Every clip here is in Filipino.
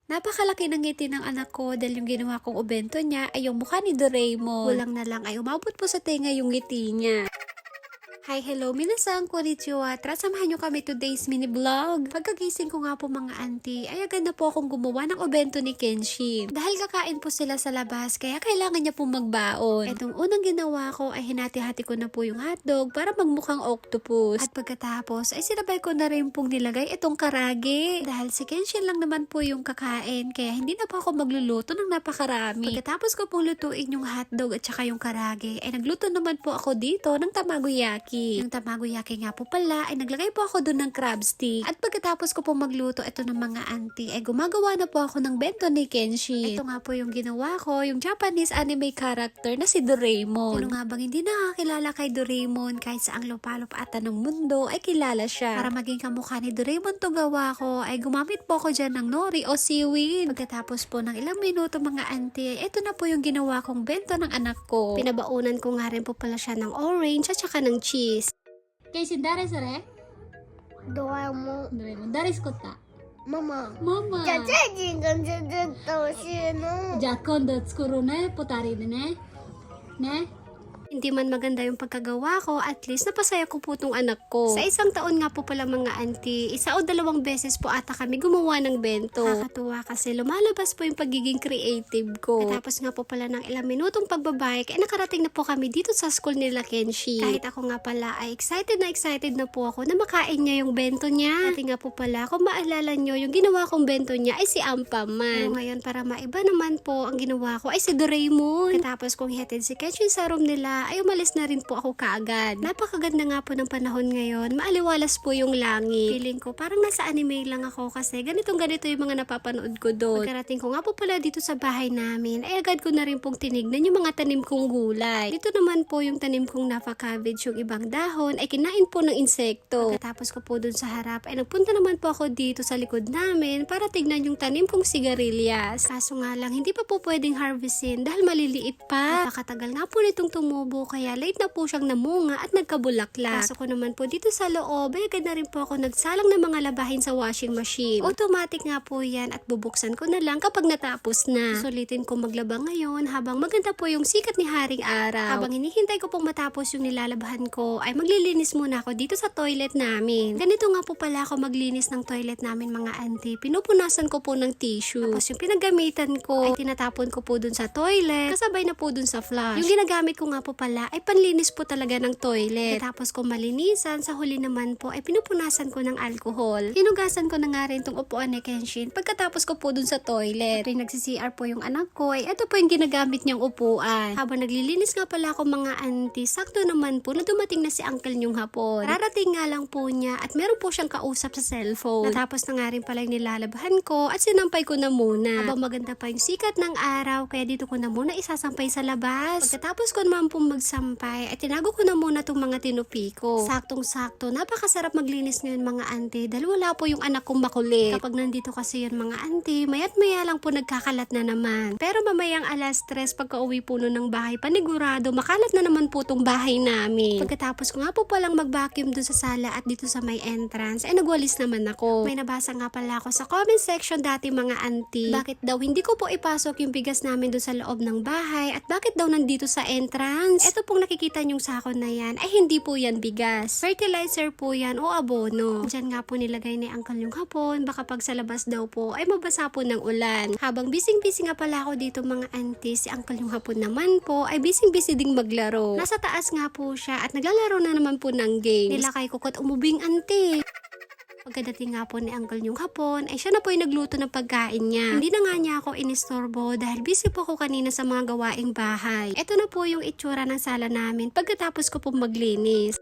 Napakalaki ng ngiti ng anak ko dahil yung ginawa kong ubento niya ay yung mukha ni Doraemon. Kulang na lang ay umabot po sa tenga yung ngiti niya. Hi, hello, minasang konnichiwa. Tara, samahan nyo kami today's mini vlog. Pagkagising ko nga po mga auntie, ay agad na po akong gumawa ng obento ni Kenshin. Dahil kakain po sila sa labas, kaya kailangan niya pong magbaon. Etong unang ginawa ko ay hinati-hati ko na po yung hotdog para magmukhang octopus. At pagkatapos ay sinabay ko na rin pong nilagay itong karage. Dahil si Kenshin lang naman po yung kakain, kaya hindi na po ako magluluto ng napakarami. Pagkatapos ko pong lutuin yung hotdog at saka yung karage, ay nagluto naman po ako dito ng tamagoyaki. Yung tamagoyaki nga po pala ay naglagay po ako doon ng crab stick. At pagkatapos ko po magluto ito ng mga auntie ay gumagawa na po ako ng bento ni Kenshin. Ito nga po yung ginawa ko, yung Japanese anime character na si Doraemon. Sino nga bang hindi nakakilala kay Doraemon kahit sa ang lupalop ata ng mundo ay kilala siya. Para maging kamukha ni Doraemon to gawa ko ay gumamit po ako dyan ng nori o seaweed. Pagkatapos po ng ilang minuto mga auntie, ito na po yung ginawa kong bento ng anak ko. Pinabaunan ko nga rin po pala siya ng orange at saka ng cheese. ケイシン誰それドラえもん。ドラえもん誰作ったママ。ママじゃあ、チェジンが全然欲しいの。じゃあ今度作ろうねポタリでねね Hindi man maganda yung pagkagawa ko, at least napasaya ko po tong anak ko. Sa isang taon nga po pala mga auntie, 1 o 2 beses po ata kami gumawa ng bento. Nakakatuwa kasi lumalabas po yung pagiging creative ko. Tapos nga po pala ng ilang minutong pagbabike, ay nakarating na po kami dito sa school nila Kenshi. Kahit ako nga pala ay excited na po ako na makain niya yung bento niya. At nga po pala, kung maalala nyo, yung ginawa kong bento niya ay si Ampaman. Pero ngayon para maiba naman po, ang ginawa ko ay si Doraemon. Tapos kung hihatid si Kenshi sa room nila, ay umalis na rin po ako kaagad. Napakaganda nga po ng panahon ngayon. Maaliwalas po yung langit. Feeling ko parang nasa anime lang ako kasi ganito yung mga napapanood ko doon. Pagkarating ko nga po pala dito sa bahay namin, ay agad ko na rin pong tinignan yung mga tanim kong gulay. Dito naman po yung tanim kong napa-cabbage, yung ibang dahon ay kinain po ng insekto. Pagkatapos ko po doon sa harap, ay nagpunta naman po ako dito sa likod namin para tignan yung tanim kong sigarilyas. Kaso nga lang, hindi pa po pwedeng harvestin dahil maliliit pa. Napakatagal nga po nitong tumubo, kaya late na po siyang namunga at nagkabulaklak. Kaso ko naman po dito sa loob, ay agad na rin po ako nagsalang ng mga labahin sa washing machine. Automatic nga po yan at bubuksan ko na lang kapag natapos na. Sulitin ko maglaba ngayon habang maganda po yung sikat ni Haring Araw. Habang hinihintay ko pong matapos yung nilalabahan ko, ay maglilinis muna ako dito sa toilet namin. Ganito nga po pala ako maglinis ng toilet namin mga auntie. Pinupunasan ko po ng tissue. Tapos yung pinagamitan ko ay tinatapon ko po dun sa toilet, kasabay na po dun sa flush. Yung ginagamit ko nga po pala ay panlinis po talaga ng toilet. Tapos kung malinisan, sa huli naman po ay pinupunasan ko ng alcohol. Hinugasan ko na nga rin tong upuan ni Kenshin pagkatapos ko po dun sa toilet. Ring nagsi-CR po yung anak ko ay ito po yung ginagamit niyang upuan. Habang naglilinis nga pala ako mga auntie, sakto naman po na dumating na si uncle niyong hapon. Rarating nga lang po niya at meron po siyang kausap sa cellphone. Natapos na nga rin pala yung nilalabahan ko at sinampay ko na muna. Habang maganda pa yung sikat ng araw, kaya dito ko na muna isasampay sa labas. Pagkatapos ko naman po magsampay, ay tinago ko na muna itong mga tinupi ko. Saktong-sakto, napakasarap maglinis ngayon mga auntie dahil wala po yung anak kong makulit. Kapag nandito kasi yun mga auntie, mayat maya lang po nagkakalat na naman. Pero mamayang 3:00 pagka uwi po nun ng bahay, panigurado, makalat na naman po tong bahay namin. Pagkatapos ko nga po palang mag-vacuum dun sa sala at dito sa may entrance, ay nagwalis naman ako. May nabasa nga pala ako sa comment section dati mga auntie, bakit daw hindi ko po ipasok yung bigas namin dun sa loob ng bahay at bakit daw nandito sa entrance. Ito pong nakikita nyong sako na yan ay hindi po yan bigas. Fertilizer po yan o abono. Diyan nga po nilagay ni uncle yung hapon, baka pag sa labas daw po ay mabasa po ng ulan. Habang bising-busy nga pala ako dito mga auntie, si uncle yung hapon naman po ay bising-busy ding maglaro. Nasa taas nga po siya at naglalaro na naman po ng games. Nilakay ko kat umubing auntie. Pagkadating nga po ni uncle yung hapon, ay siya na po yung nagluto ng pagkain niya. Hindi na nga niya ako inistorbo dahil busy po ako kanina sa mga gawaing bahay. Ito na po yung itsura ng sala namin pagkatapos ko po maglinis.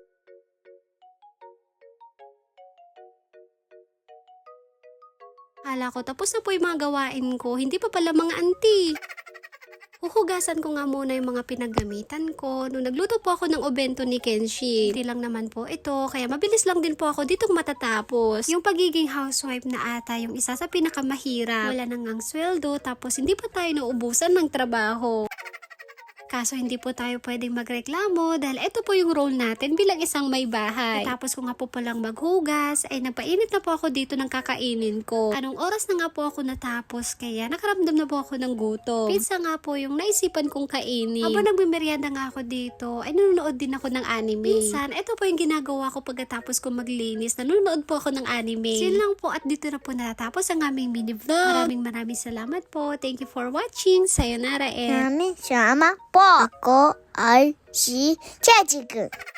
Akala ko tapos na po yung mga gawain ko, hindi pa pala mga auntie. Huhugasan ko nga muna yung mga pinaggamitan ko nung nagluto po ako ng obento ni Kenshi. Hindi lang naman po ito, kaya mabilis lang din po ako ditong matatapos. Yung pagiging housewife na ata yung isa sa pinakamahirap. Wala nang sweldo tapos hindi pa tayo nauubusan ng trabaho. Kaso hindi po tayo pwedeng magreklamo dahil ito po yung role natin bilang isang may bahay. Tapos ko nga po palang maghugas, ay nagpainit na po ako dito ng kakainin ko. Anong oras na nga po ako natapos, kaya nakaramdam na po ako ng gutom. Pizza nga po yung naisipan kong kainin. Habang nagmimerienda nga ako dito, ay nanonood din ako ng anime. Minsan, ito po yung ginagawa ko pagkatapos ko maglinis. Nanonood po ako ng anime. Sin lang po at dito na po natatapos ang aming mini vlog. Maraming salamat po. Thank you for watching. Sayonara and 什么？po? Ako ay si Chechi-kun.